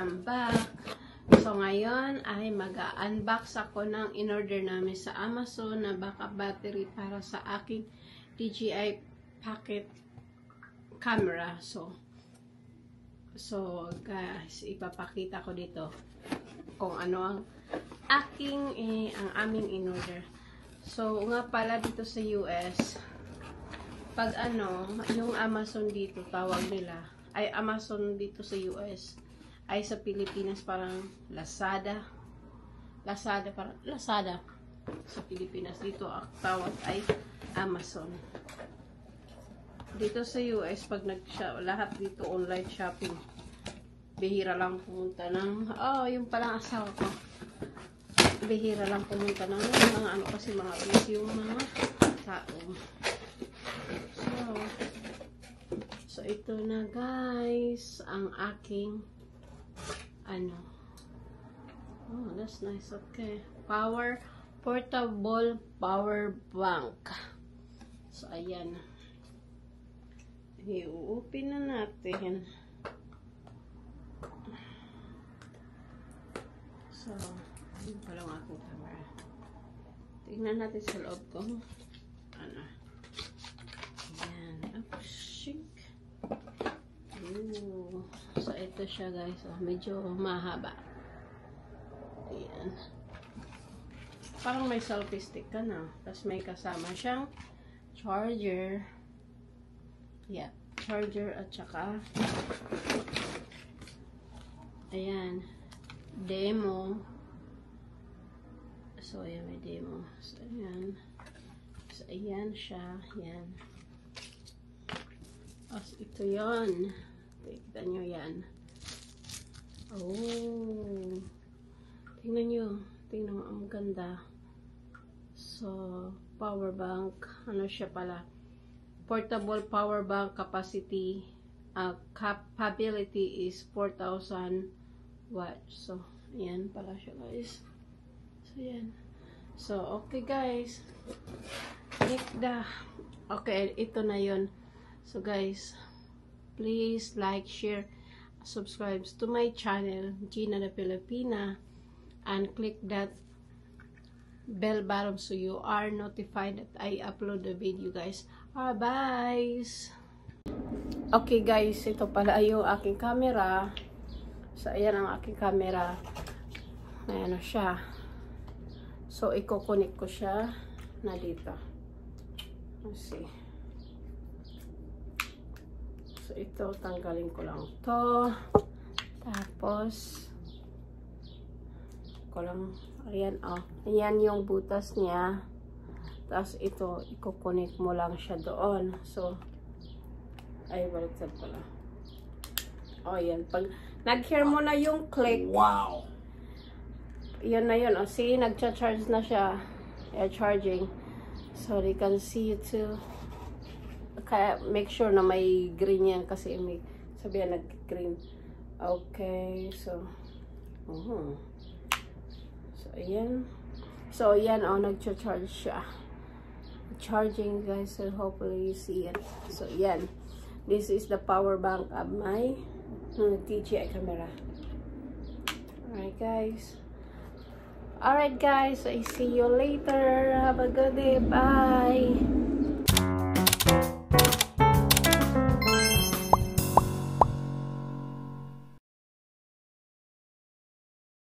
am back. So ngayon ay mag-unbox ako ng in-order namin sa Amazon na backup battery para sa aking DJI Pocket camera. So guys, ipapakita ko dito kung ano ang aming in-order. So nga pala dito sa US, pag yung Amazon dito tawag nila, ay Amazon dito sa US, ay sa Pilipinas parang Lazada sa Pilipinas. Dito ang tawag ay Amazon. Dito sa US, pag lahat dito online shopping, bihira lang pumunta ng yung palang asawa ko, bihira lang pumunta ng mga kasi mga busy yung mga tao. So ito na guys ang aking oh, that's nice. Okay, portable power bank. So ayan, i-open na natin. So yun pala ang aking camera. Tingnan natin sa loob ko. Ayan. Oh, shink. So ito siya guys. Medyo mahaba. Ayan. Parang may selfie stick ka na. Tapos may kasama siyang charger. Yeah. Charger at saka ayan. Demo. So ayan, may demo. So ayan. So ayan siya. Ayan. As ito yon. Tignan nyo yan. Oh. Tingnan nyo. Tingnan mo. Ang ganda. So, power bank. Ano siya pala? Portable power bank capacity. Capability is 4,000 watts. So, ayan pala siya guys. So, ayan. So, okay guys. Okay, ito na yon. So guys, please like, share, subscribe to my channel, Gina the Filipina, and click that bell button so you are notified that I upload the video guys. Bye! Okay guys, ito pala yung aking camera. So ayan ang aking camera. Ayan na siya. So i-connect ko siya na dito. Let's see. So, ito, tanggalin ko lang to. Tapos, ayan, ayan yung butas niya. Tapos, ito, i-connect mo lang siya doon. So, ay, baliktad pala. Ayan. Pag nag-hear mo na yung click. Wow! Yan na yun. See, nag-charge na siya. Air charging. So, you can see it too. Kaya make sure na may green yan kasi may sabihan nag-green. Okay, so so ayan. So ayan, nag-charge siya. Charging guys, so hopefully you see it. So ayan. This is the power bank of my DJI camera. Alright guys, I see you later. Have a good day. Bye.